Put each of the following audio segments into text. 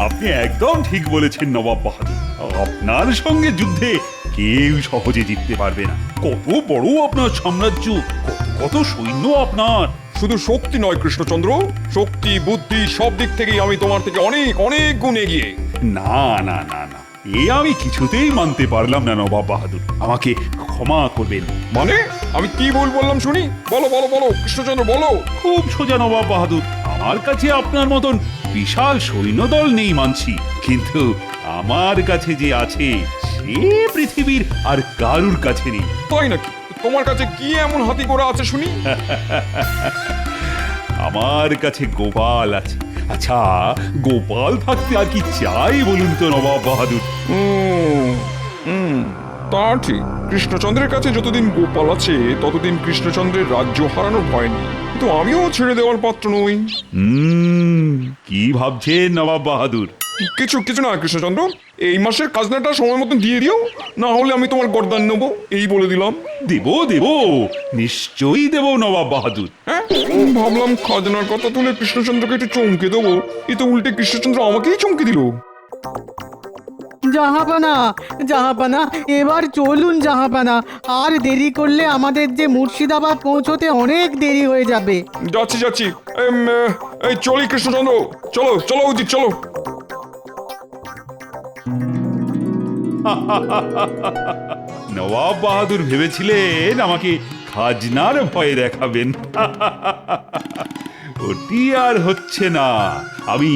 আপনি একদম ঠিক বলেছেন নবাব বাহাদুর। আপনার সঙ্গে যুদ্ধে কেউ সহজে জিততে পারবে না। কত বড় আপনার সাম্রাজ্য, কত কত সৈন্য আপনার। শুধু শক্তি নয় কৃষ্ণচন্দ্র, শক্তি বুদ্ধি সব দিক থেকেই আমি তোমার থেকে অনেক অনেক গুণ এগিয়ে। না না না না, এ আমি কিছুতেই মানতে পারলাম না নবাব বাহাদুর, আমাকে ক্ষমা করবেন। মানে আমি কি ভুল বললাম শুনি? বলো বলো বলো কৃষ্ণচন্দ্র বলো। খুব সোজা নবাব বাহাদুর, আমার কাছে আপনার মতন বিশাল সৈন্যদল নেই মানছি, কিন্তু আমার কাছে যে আছে সে পৃথিবীর আর কারুর কাছে নেই। তাই নাকি? তোমার কাছে কি এমন হাতি ঘোড়া আছে শুনি? আমার কাছে গোপাল আছে। আচ্ছা, গোপাল থাকতে আর কি চাই বলুন তো নবাব বাহাদুর? তা ঠিক, কৃষ্ণচন্দ্রের কাছে যতদিন গোপাল আছে ততদিন কৃষ্ণচন্দ্রের রাজ্য হারানোর ভয় নেই, কিন্তু আমিও ছেড়ে দেওয়ার পাত্র নই। কি ভাবছেন নবাব বাহাদুর? কিছু কিছু না কৃষ্ণচন্দ্র, এই মাসের খাজনাটা সময় মতন দিয়ে দিও, না হলে আমি তোমার গর্দান নেবো, এই বলে দিলাম। দেব দেব, নিশ্চয়ই দেব নবাব বাহাদুর। হ্যাঁ, ভাবলাম খাজনার কথা তুলে কৃষ্ণচন্দ্রকে একটু চমকে দেবো, এ তো উল্টে কৃষ্ণচন্দ্র আমাকেই চমকে দিল। জাহাপানা, জাহাপানা, এবার চলুন জাহাপানা, আর দেরি করলে আমাদের যে মুর্শিদাবাদ পৌঁছতে অনেক দেরি হয়ে যাবে। যাচ্ছি যাচ্ছি, এই চলি কৃষ্ণচন্দ্র, চলো চলো উচিত, চলো। নবাব বাহাদুর ভেবেছিলেন আমাকে খাজনার ভয় দেখাবেন। ওটি আর হচ্ছে না। আমি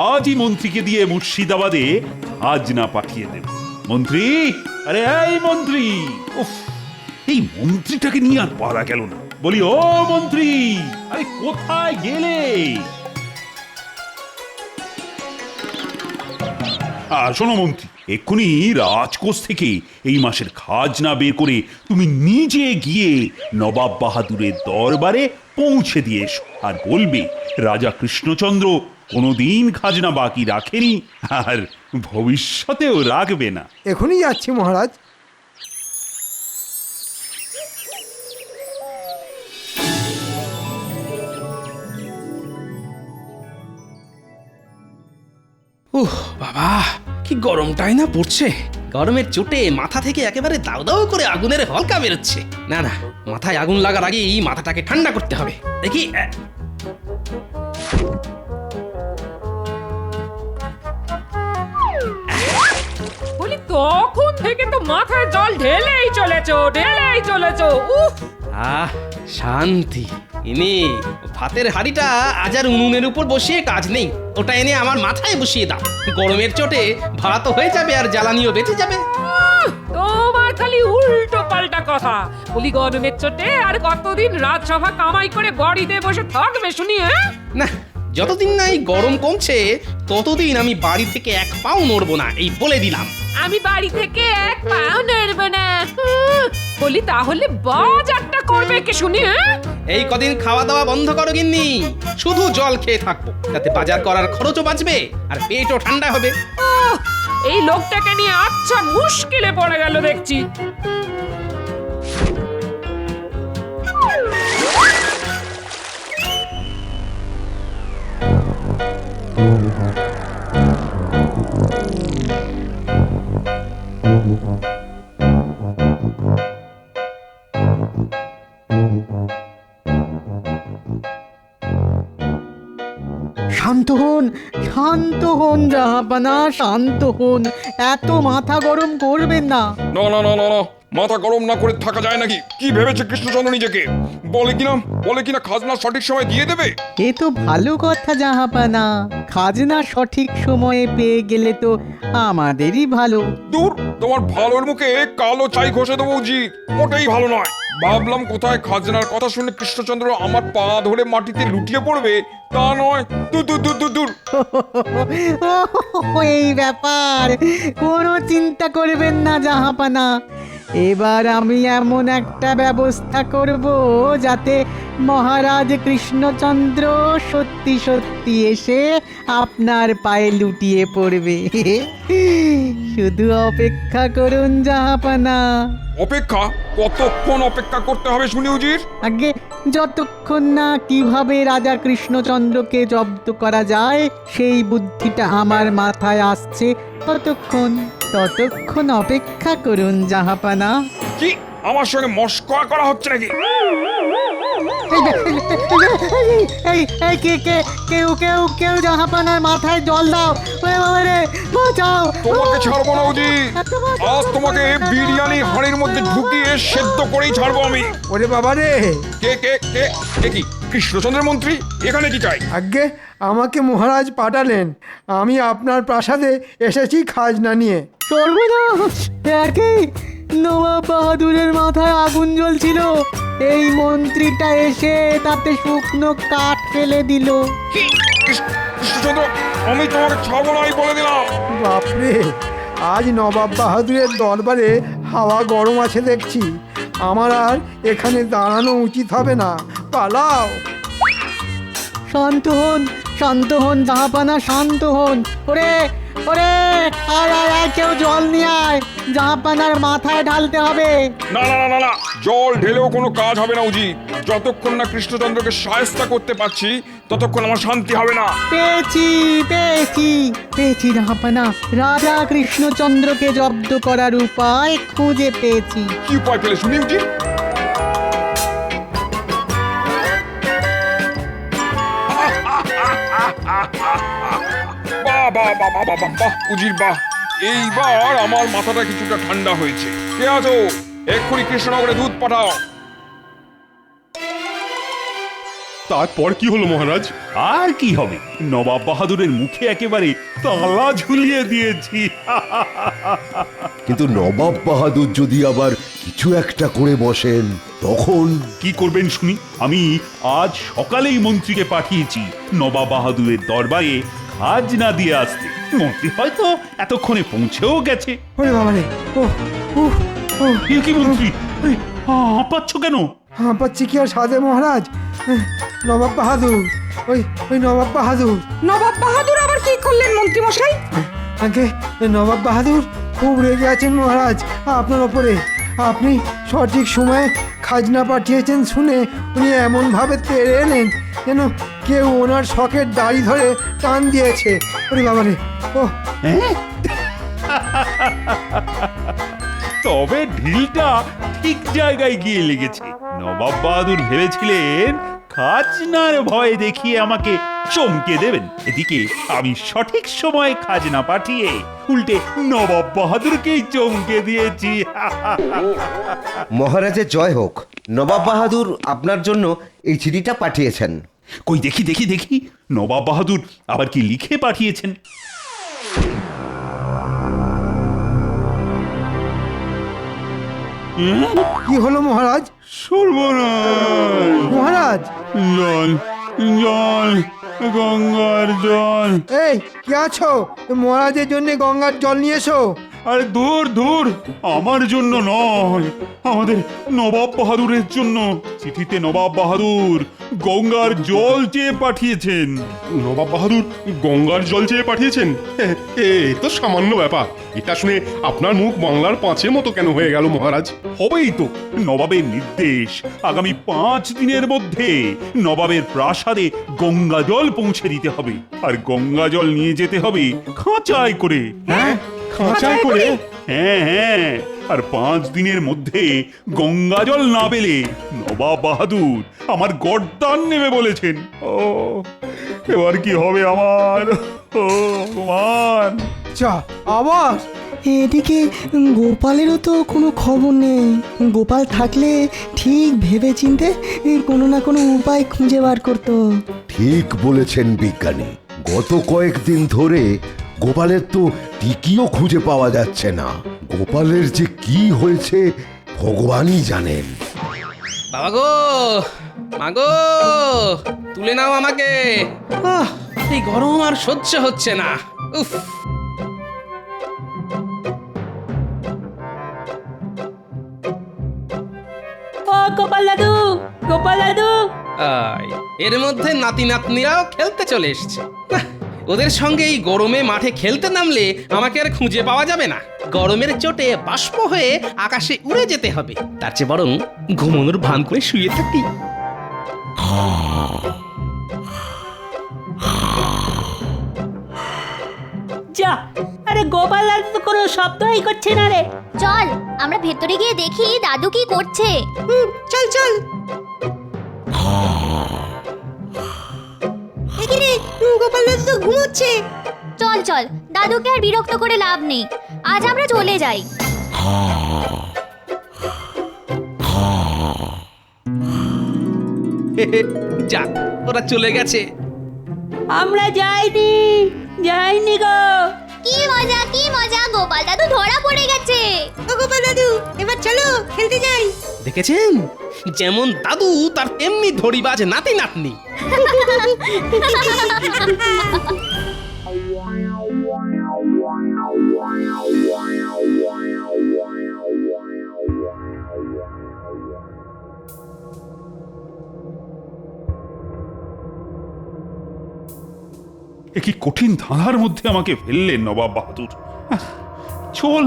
আজই মন্ত্রীকে দিয়ে মুর্শিদাবাদে খাজনা পাঠিয়ে দেব। মন্ত্রী, আরে এই মন্ত্রী, উফ, এই মন্ত্রীটাকে নিয়ে আর পারা গেল না। বলি ও মন্ত্রী, আরে কোথায় গেলে? শোনো মন্ত্রী, এক্ষুনি রাজকোষ থেকে এই মাসের খাজনা বের করে তুমি নিজে গিয়ে নবাব বাহাদুরের দরবারে পৌঁছে দিয়ে এসো, আর বলবে রাজা কৃষ্ণচন্দ্র কোনোদিন খাজনা বাকি রাখেনি আর ভবিষ্যতেও রাখবে না। এখনই যাচ্ছি মহারাজ। বাবা, কি গরমটাই না পড়ছে। গরমের চোটে মাথা থেকে একেবারে দাউ দাউ করে আগুনের হলকা বেরোচ্ছে। না না, মাথায় আগুন লাগার আগেই মাথাটাকে ঠান্ডা করতে হবে। দেখি, বলি তখন থেকে তো মাথায় জল ঢেলেই চলেছো। উফ, শান্তি। ইনি ভাতের হাঁড়িটা আজ আর উনুনের উপর বসিয়ে কাজ নেই, ওটা এনে আমার মাথায় বসিয়ে দাও। গরমের চোটে ভাত হয়ে যাবে আর জ্বালানিও বেঁচে যাবে। তোমার খালি উল্টো পাল্টা কথা। বলি গরমের চোটে আর কতদিন রাজসভা কামাই করে বাড়িতে বসে থাকবে শুনি? না, যতদিন না এই গরম কমছে ততদিন আমি বাড়ি থেকে এক পাও নড়বো না, এই বলে দিলাম। আমি বাড়ি থেকে এক পাও নড়বো না। বলি তাহলে বাজারটা করবে কি শুনি? এই কদিন খাওয়া দাওয়া বন্ধ করো গিন্নি, শুধু জল খেয়ে থাকবো, তাতে বাজার করার খরচও বাঁচবে আর পেটও ঠান্ডা হবে। এই লোকটাকে নিয়ে আচ্ছা মুশকিলে পড়ে গেল দেখছি। শান্ত হন, শান্ত হন জাহাপানা, শান্ত হন, এত মাথা গরম করবেন না। না না না না না, মাথা গরম না করে থাকা যায় নাকি? কি ভেবেছে কৃষ্ণচন্দ্র নিজেকে? বলে কিনা খাজনা সঠিক সময় দিয়ে দেবে। এ তো ভালো কথা জাহাপানা, খাজনা সঠিক সময়ে পেয়ে গেলে তো আমাদেরই ভালো। দূর, তোমার ভালোর মুখে কালো ছাই ঘষে দেবো উচিত, মোটেই ভালো নয়। ভাবলাম কোথায় খাজনার কথা শুনে কৃষ্ণচন্দ্র আমার পা ধরে মাটিতে লুটিয়ে পড়বে, তা নয়। দূর দূর দূর দূর দূর। এই ব্যাপার, কোনো চিন্তা করবেন না জাহাপানা, এবার আমি এমন একটা ব্যবস্থা করব যাতে মহারাজ কৃষ্ণচন্দ্র সত্যি সত্যি এসে আপনার পায়ে লুটিয়ে পড়বে। শুধু অপেক্ষা করুন জাহাপানা। অপেক্ষা? কতক্ষণ অপেক্ষা করতে হবে শুনি উজির? আগে যতক্ষণ না কিভাবে রাজা কৃষ্ণচন্দ্রকে জব্দ করা যায় সেই বুদ্ধিটা আমার মাথায় আসছে ততক্ষণ অপেক্ষা করুন জাহাপানা। কি আমার সঙ্গে মস্করা করা হচ্ছে নাকি? এই এই কেউ জাহাপানার মাথায় জল দাও, ওরে বাবা রে, বাঁচাও। তোমাকে ছাড়বো না উজির, আজ তোমাকে বিরিয়ানি হাঁড়ির মধ্যে ঢুকিয়ে সেদ্ধ করেই ছাড়বো আমি। ওরে বাবা রে, কে কে কে কে কি কৃষ্ণচন্দ্রের মন্ত্রী? এখানে কি চাই? আজ্ঞে আমাকে মহারাজ পাঠালেন, আমি আপনার প্রাসাদে এসেছি খাজনা নিয়ে। সর্বনাশ, একই নবাব বাহাদুরের মাথায় আগুন জ্বলছিল, এই মন্ত্রীটা এসে তাতে শুকনো কাঠ ফেলে দিল। কি কৃষ্ণচন্দ্র, আমি তোমাকে ছাড়বো না, আমি বলে দিলাম। বাপরে, আজ নবাব বাহাদুরের দরবারে হাওয়া গরম আছে দেখছি, আমার আর এখানে দাঁড়ানো উচিত হবে না, পালাও। শান্ত হন জাহাপানা, শান্ত হন। ওরে ওরে, আয় কেউ জল নিয়ে আয়, জাহাপানার মাথায় ঢালতে হবে। না না না না না, জল ঢেলেও কোনো কাজ হবে না উজির। যতক্ষণ না কৃষ্ণচন্দ্রকে সায়স্তা করতে পারছি ততক্ষণ আমার শান্তি হবে না। পেয়েছি জাহাপানা, রাজা কৃষ্ণচন্দ্রকে জব্দ করার উপায় খুঁজে পেয়েছি। কি উপায় পেলে শুনি উজির? বাহ বাহ বাহ বাহ বাহ বাহ উজির বাহ, এইবার আমার মাথাটা কিছুটা ঠান্ডা হয়েছে। কে আছো? এক্ষুনি কৃষ্ণনগরে দুধ পাঠাও। তারপর কি হলো মহারাজ? আর কি হবে, নবাব বাহাদুরের মুখে একেবারে তালা ঝুলিয়ে দিয়েছি। কিন্তু নবাব বাহাদুর যদি আবার কিছু একটা করে বসেন তখন? কি করবেন শুনি? আমি আজ সকালেই মন্ত্রীকে পাঠিয়েছি নবাব বাহাদুরের দরবারে খাজনা দিয়ে আসতে। মন্ত্রী হয়তো এতক্ষণে পৌঁছেও গেছে। ওরে বাবা রে, ও ও ও, এ কি মন্ত্রী, হাঁপাচ্ছ কেন? হাঁপাচ্ছি কি আর সাধে মহারাজ? নবাব বাহাদুর, ওই নবাব বাহাদুর। নবাব বাহাদুর আবার কি করলেন মন্ত্রী মশাই? আগে নবাব বাহাদুর খুব রেগে আছেন মহারাজ আপনার ওপরে। আপনি সঠিক সময়ে খাজনা পাঠিয়েছেন শুনে উনি এমনভাবে তেড়ে এলেন যেন কেউ ওনার শখের দাড়ি ধরে টান দিয়েছে। ওরে বাবা রে, ও হ্যাঁ? তবে ঢিলটা ঠিক জায়গায় গিয়ে লেগেছে। নবাব বাহাদুর ভেবেছিলেন খাজনার ভয় দেখিয়ে আমাকে চমকে দেবেন, এদিকে আমি সঠিক সময়ে খাজনা পাঠিয়ে উল্টে নবাব বাহাদুরকেই চমকে দিয়েছি। মহারাজের জয় হোক। নবাব বাহাদুর আপনার জন্য এই চিঠিটা পাঠিয়েছেন। কই দেখি দেখি দেখি, নবাব বাহাদুর আবার কি লিখে পাঠিয়েছেন? কি হলো মহারাজ? সর্বনাশ! মহারাজ, জল জল, গঙ্গার জল। এই কে আছো? মহারাজের জন্য গঙ্গার জল নিয়ে এসো। আরে দূর দূর, আমার জন্য নয়, আমাদের নবাব বাহাদুরের জন্য। চিঠিতে নবাব বাহাদুর গঙ্গার জল চেয়ে পাঠিয়েছেন। নবাব বাহাদুর গঙ্গার জল চেয়ে পাঠিয়েছেন? এ তো সামান্য ব্যাপার। এটা শুনে আপনার মুখ বাংলার পাঁচের মতো কেন হয়ে গেল মহারাজ? হবেই তো, নবাবের নির্দেশ আগামী 5 দিনের মধ্যে নবাবের প্রাসাদে গঙ্গা জল পৌঁছে দিতে হবে, আর গঙ্গা জল নিয়ে যেতে হবে খাঁচায় করে। হ্যাঁ, খাঁচায় করে? হ্যাঁ হ্যাঁ, আর 5 দিনের মধ্যে গঙ্গা জল না পেলে নবাব বাহাদুর আমার গর্দান নেবে বলেছেন। ও এবার কি হবে আমার? ও ভগবান! চা আবার এদিকে গোপালেরও তো কোনো খবর নেই। গোপাল থাকলে ঠিক ভেবে চিনতে কোনো না কোনো উপায় খুঁজে বার করতো। ঠিক বলেছেন বিজ্ঞানী, গত কয়েকদিন ধরে গোপালের তো টিকিও খুঁজে পাওয়া যাচ্ছে না। গোপালের যে কি হয়েছে ভগবানই জানেন। বাবা গো, মাগো, তুলে নাও আমাকে। এই গরম আর সহ্য হচ্ছে না। উফ! ও গোপাল দাদু, গোপাল দাদু। এর মধ্যে নাতি নাতনিরাও খেলতে চলে এসছে। ওদের সঙ্গে এই গরমে মাঠে খেলতে নামলে আমাকে আর খুঁজে পাওয়া যাবে না। গরমের চোটে বাষ্প হয়ে আকাশে উড়ে যেতে হবে, তার চেয়ে বরং ঘুমানোর ভান করে শুয়ে থাকি। যা, আরে গোপাল দাদু তো কোনো শব্দই করছে না রে। চল আমরা ভেতরে গিয়ে দেখি দাদু কি করছে। চল চল। এখানে গোপাল দাদু তো ঘুমোচ্ছে। চল চল, দাদুকে আর বিরক্ত করে লাভ নেই, আজ আমরা চলে যাই। যাক, ওরা চলে গেছে। আমরা যাইনি গো। কি মজা, গোপাল দাদু ধরা পড়ে গেছে। ও গোপাল দাদু, এবার চলো খেলতে যাই। দেখেছেন, যেমন দাদু তার তেমনি ধরিবাজ নাতি নাতনি। এ কি কঠিন ধাঁধার মধ্যে আমাকে ফেললেন নবাব বাহাদুর। চল,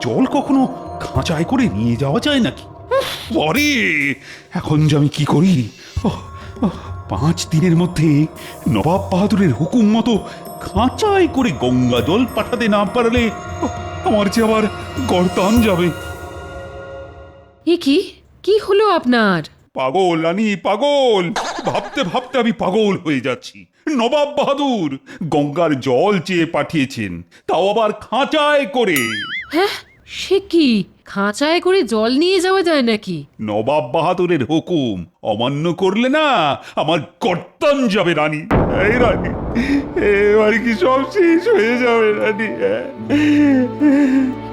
জল কখনো খাঁচায় করে নিয়ে যাওয়া যায় নাকি? পরে এখন যে আমি কি করি? 5 দিনের মধ্যে নবাব বাহাদুরের হুকুম মতো খাঁচায় করে গঙ্গা জল পাঠাতে না পারলে আমার যে আবার গর্দান যাবে। এ কি হলো আপনার? পাগল রানী, পাগল। ভাবতে ভাবতে আমি পাগল হয়ে যাচ্ছি। নবাব বাহাদুর গঙ্গার জল চেয়ে পাঠিয়েছেন, তাও আবার খাঁচায় করে। হ্যাঁ, সে কি খাঁচায় করে জল নিয়ে যাওয়া যায় নাকি? নবাব বাহাদুরের হুকুম অমান্য করলে না আমার গর্দান যাবে রানী। এই রানী, এবার কি সব শেষ হয়ে যাবে রানী?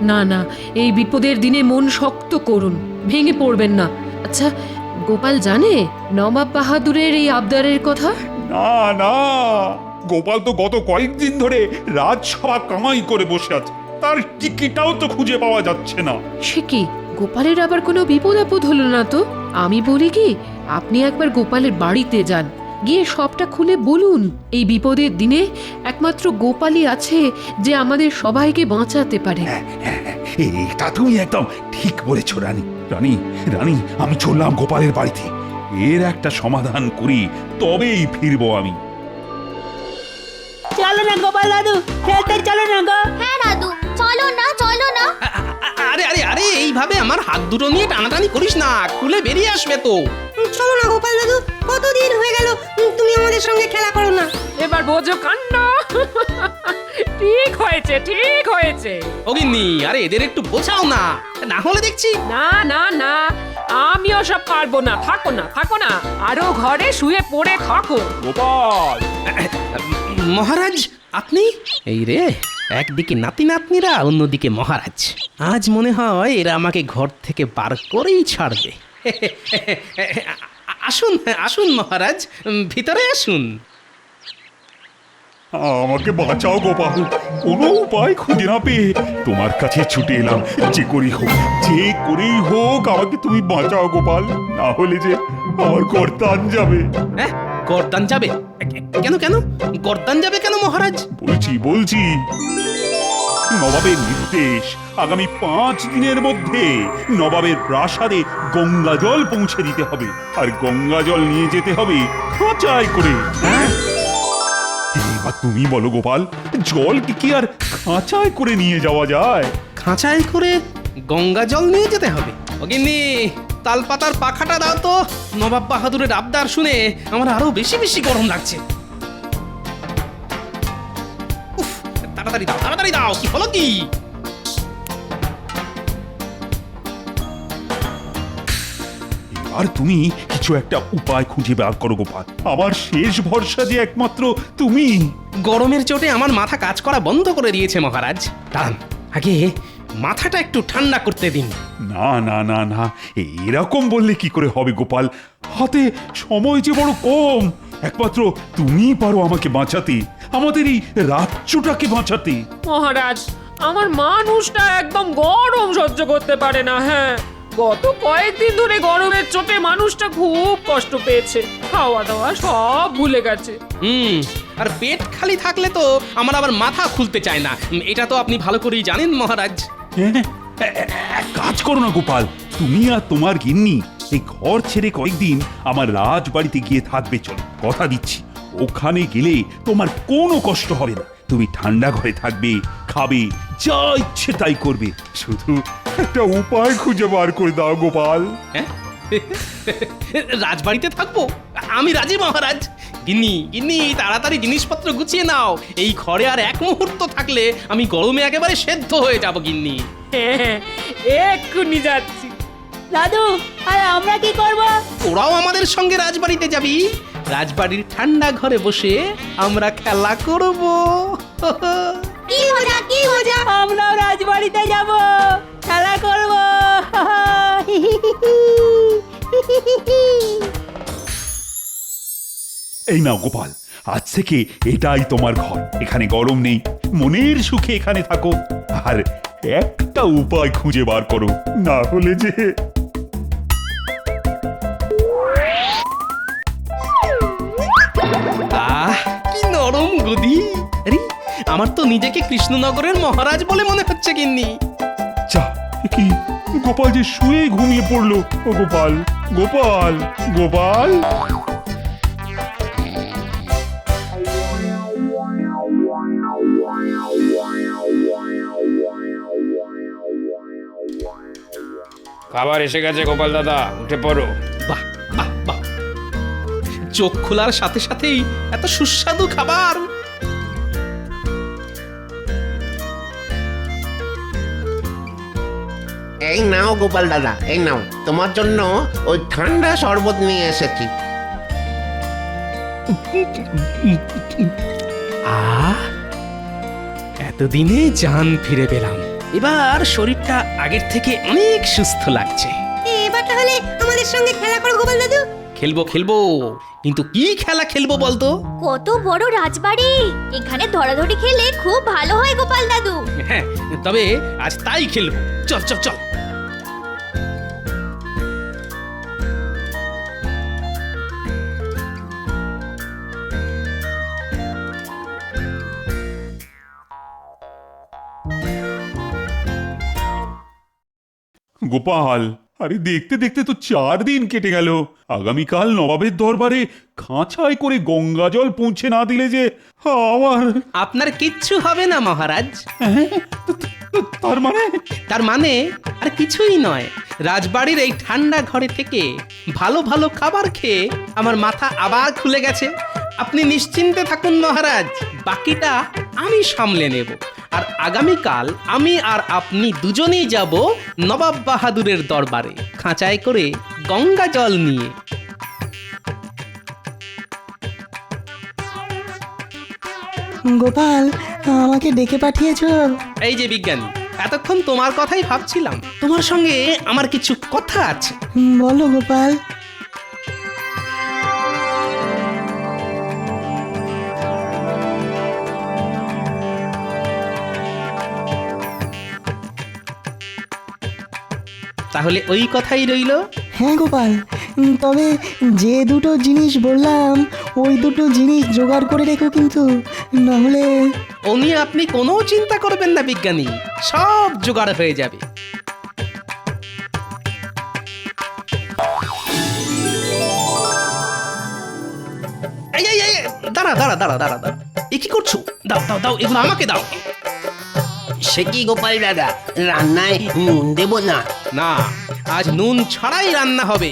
না না, এই বিপদের দিনে মন শক্ত করুন, ভেঙে পড়বেন না। আচ্ছা, গোপাল জানে নবাব বাহাদুরের এই আবদারের কথা? না না, গোপাল তো গত কয়েকদিন ধরে রাজসভা কামাই করে বসে আছে, তার টিকিটাও তো খুঁজে পাওয়া যাচ্ছে না। সে কি, গোপালের আবার কোনো বিপদ আপদ হলো না তো? আমি বলি কি, আপনি একবার গোপালের বাড়িতে যান, গিয়ে সবটা খুলে বলুন। এই বিপদের দিনে একমাত্র গোপালই আছে যে আমাদের সবাইকে বাঁচাতে পারে। এটা তুমি একদম ঠিক বলেছ রানী। রানী রানী, আমি চললাম গোপালের বাড়িতে। এর একটা সমাধান করি, তবেই ফিরবো আমি। চলো না গোপাল দাদু, খেলতে চলো না গো। হ্যাঁ দাদু, চলো না। আরে আরে আরে, এইভাবে আমার হাত দুটো নিয়ে টানাটানি করিস না, খুলে বেরিয়ে আসবে তো। চলো না গোপাল দাদু, কতদিন হয়ে গেল তুমি আমাদের সঙ্গে খেলা করো না। এবার বোঝো কাণ্ড। ঠিক হয়েছে। অগিন্নি, আরে এদের একটু বোঝাও না, না হলে দেখছি। না, আমিও সব পারবো না। থাকো না, আরো ঘরে শুয়ে পড়ে থাকো। গোপাল! মহারাজ, আপনি? এই রে, একদিকে নাতি নাতনিরা, অন্যদিকে মহারাজ। আজ মনে হয় এরা আমাকে ঘর থেকে বার করেই ছাড়বে। আসুন মহারাজ, ভিতরে আসুন। আমাকে বাঁচাও গোপাল, কোনো উপায় খুঁজে না পেয়ে তোমার কাছে ছুটে এলাম। যে করেই হোক আমাকে তুমি বাঁচাও গোপাল, না হলে যে আমার গর্দান যাবে। হ্যাঁ, গর্দান যাবে? কেন গর্দান যাবে কেন মহারাজ? বলছি নবাবের নির্দেশ, আগামী 5 দিনের মধ্যে নবাবের প্রাসাদে গঙ্গা জল পৌঁছে দিতে হবে, আর গঙ্গা জল নিয়ে যেতে হবে খাঁচায় করে। এবার তুমি বলো গোপাল, জল কি আর খাঁচায় করে নিয়ে যাওয়া যায়? খাঁচায় করে গঙ্গা জল নিয়ে যেতে হবে? অগিন্নি, তালপাতার পাখাটা দাও তো। নবাব বাহাদুরের আবদার শুনে আমার আরো বেশি গরম লাগছে। উফ, তাড়াতাড়ি দাও। কি হলো কি? আর তুমি কিছু একটা উপায় খুঁজে বার করো গোপাল, আমার শেষ ভরসা যে একমাত্র তুমি। গরমের চোটে আমার মাথা কাজ করা বন্ধ করে দিয়েছে মহারাজ। দাঁড়ান, আগে মাথাটা একটু ঠান্ডা করতে দিন। না, এরকম বললে কি করে হবে গোপাল? হাতে সময় যে বড় কম। একমাত্র তুমি পারো আমাকে বাঁচাতে, আমাদের এই রাজ্যটাকে বাঁচাতে। মহারাজ, আমার মানুষটা একদম গরম সহ্য করতে পারে না। হ্যাঁ, গত কয়েকদিন ধরে গরমের চোটে মানুষটা খুব কষ্ট পেয়েছে, খাওয়া দাওয়া সব ভুলে গেছে। আর পেট খালি থাকলে তো আমার আবার মাথা খুলতে চায় না। এটা তো আপনি ভালো করেই জানেন মহারাজ। এক কাজ করো না গোপাল, তুমি আর তোমার গিন্নি এই ঘর ছেড়ে কয়েকদিন আমার রাজবাড়িতে গিয়ে থাকবে। চলো, কথা দিচ্ছি ওখানে গেলে তোমার কোনো কষ্ট হবে না। তুমি ঠান্ডা ঘরে থাকবে, খাবে, যা ইচ্ছে তাই করবে। শুধু একটা উপায় খুঁজে বার করে দাও গোপাল। হ্যাঁ, রাজবাড়িতে থাকবো? আমি রাজি মহারাজ। গিন্নি গিন্নি তাড়াতাড়ি জিনিসপত্র গুছিয়ে নাও। এই ঘরে আর এক মুহূর্ত থাকলে আমি গরমে একেবারে সেদ্ধ হয়ে যাব গিন্নি। এক্ষুনি যাচ্ছি। দাদু, আর আমরা কি করব? তোরাও আমাদের সঙ্গে রাজবাড়িতে যাবি। রাজবাড়ির ঠান্ডা ঘরে বসে আমরা খেলা করব। কি মজা, কি মজা! আমরাও রাজবাড়িতে যাব, খেলা করব। এই নাও গোপাল, আজ থেকে এটাই তোমার ঘর। এখানে গরম নেই, মনের সুখে এখানে থাকো। আর একটা উপায় খুঁজে বার করো, না হলে যে কি নরম গদি। আরে আমার তো নিজেকে কৃষ্ণনগরের মহারাজ বলে মনে হচ্ছে গিন্নি। যা, কি গোপাল যে শুয়ে ঘুমিয়ে পড়লো। ও গোপাল, গোপাল, গোপাল! খাবার এসে গেছে গোপাল দাদা, উঠে পড়ো। বাহ বাহ বাহ, চোখ খোলার সাথে সাথেই এত সুস্বাদু খাবার। এই নাও গোপাল দাদা, এই নাও, তোমার জন্য ওই ঠান্ডা শরবত নিয়ে এসেছি। এতদিনে জান ফিরে পেলাম। এবার শরীরটা আগের থেকে অনেক সুস্থ লাগছে। এবার তাহলে আমাদের সঙ্গে খেলা করো গোপাল দাদু। খেলবো খেলবো, কিন্তু কি খেলা খেলবো বলতো? কত বড় রাজবাড়ি, এখানে ধরাধরি খেলে খুব ভালো হয় গোপাল দাদু। হ্যাঁ, তবে আজ তাই খেলবো। চল চল চল। গোপাল, আরে দেখতে দেখতে তো 4 দিন কেটে গেল। আগামীকাল নবাবের দরবারে খাঁচায় করে গঙ্গা জল পৌঁছে না দিলে যে আমার... আপনার কিচ্ছু হবে না মহারাজ। তার মানে আর কিছুই নয়। রাজবাড়ির এই ঠান্ডা ঘরে থেকে ভালো ভালো খাবার খেয়ে আমার মাথা আবার খুলে গেছে। আপনি নিশ্চিন্তে থাকুন মহারাজ, বাকিটা আমি সামলে নেব। আর আগামীকাল আমি আর আপনি দুজনেই যাব নবাব বাহাদুরের দরবারে খাঁচায় করে গঙ্গা জল নিয়ে। গোপাল, আমাকে ডেকে পাঠিয়েছো? এই যে বিজ্ঞানী, এতক্ষণ তোমার কথাই ভাবছিলাম। তোমার সঙ্গে আমার কিছু কথা আছে। বলো গোপাল। তাহলে ওই কথাই রইল। হ্যাঁ গোপাল, তবে যে দুটো জিনিস বললাম ওই দুটো জিনিস জোগাড় করে রেখো কিন্তু, না হলে... ও নিয়ে আপনি কোনো চিন্তা করবেন না বিজ্ঞানী, সব জোগাড় হয়ে যাবে। এই এই এই, দাঁড়া দাঁড়া দাঁড়া দাঁড়া দাঁড়া, এ কি করছো? দাও দাও দাও, এগুলো আমাকে দাও। সে কি গোপাল দাদা, রান্নায় নুন দেব না? না, আজ নুন ছাড়াই রান্না হবে।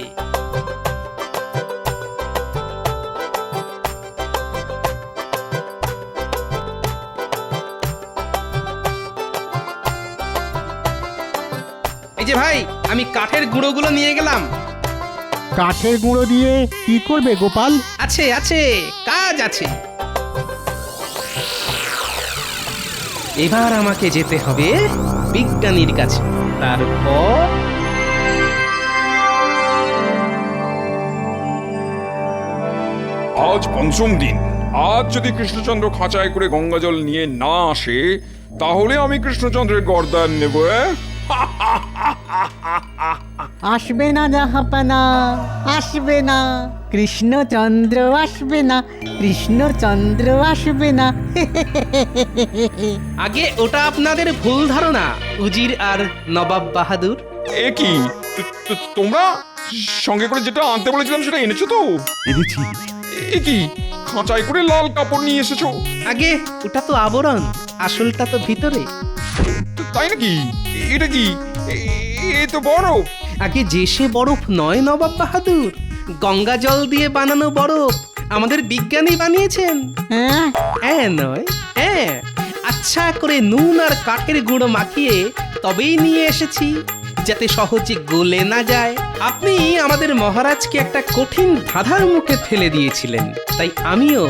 এই যে ভাই, আমি কাঠের গুঁড়োগুলো নিয়ে গেলাম। কাঠের গুঁড়ো দিয়ে কি করবে গোপাল? আছে আছে, কাজ আছে। এবার আমাকে যেতে হবে বিজ্ঞানীর কাছে। তারপর আজ পঞ্চম দিন। আজ যদি কৃষ্ণচন্দ্র খাঁচায় করে গঙ্গা জল নিয়ে না আসে, তাহলে আমি কৃষ্ণচন্দ্রের গর্দান নেব। আসবে না জাহাপানা, আসবে না কৃষ্ণচন্দ্র, আসবে না কৃষ্ণচন্দ্র, আসবে না। আগে ওটা আপনাদের ভুল ধারণা উজির আর নবাব বাহাদুর। এ কি তোমরা সঙ্গে করে যেটা আনতে বলেছিলাম সেটা এনেছো তো? এনেছি। এ কি খাঁচাই করে লাল কাপড় নিয়ে এসেছো? আগে ওটা তো আবরণ, আসলটা তো ভিতরে। তাই নাকি? এটা কি? এ তো বরফ। আগে যে সে বরফ নয় নবাব বাহাদুর, গঙ্গা জল দিয়ে বানানো বরফ আমাদের বিজ্ঞানী বানিয়েছেন। হ্যাঁ নয় হ্যাঁ, আচ্ছা করে নুন আর কাঠের গুঁড়ো মাখিয়ে তবেই নিয়ে এসেছি, যাতে সহজে গলে না যায়। আপনি আমাদের মহারাজকে একটা কঠিন ধাঁধার মুখে ফেলে দিয়েছিলেন, তাই আমিও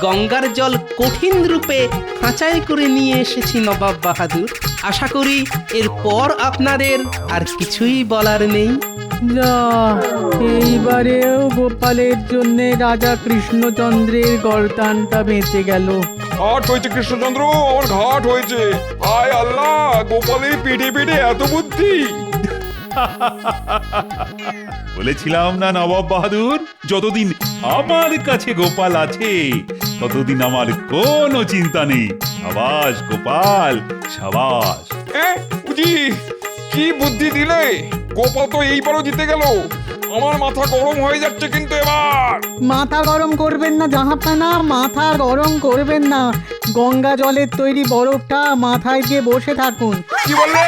গঙ্গার জল কঠিন রূপে খাঁচায় করে নিয়ে এসেছি নবাব বাহাদুর। আশা করি এরপর আপনাদের আর কিছুই বলার নেই। যা, এইবারেও গোপালের জন্য রাজা কৃষ্ণচন্দ্রের গর্দানটা বেঁচে গেল। ঘাট হয়েছে কৃষ্ণচন্দ্র, আমার ঘাট হয়েছে। আয় আল্লাহ, গোপালের পেটে পেটে এত বুদ্ধি। বলেছিলাম না নবাব বাহাদুর, যতদিন আমার কাছে গোপাল আছে ততদিন আমার কোনো চিন্তা নেই। সাবাস গোপাল, সাবাস। উজির, কি বুদ্ধি দিলে! গোপাল তো এইবারও জিতে গেল। আমার মাথা গরম হয়ে যাচ্ছে কিন্তু এবার। মাথা গরম করবেন না জাহাপানা, মাথা গরম করবেন না। গঙ্গা জলের তৈরি বরফটা মাথায় দিয়ে বসে থাকুন। কি বললে?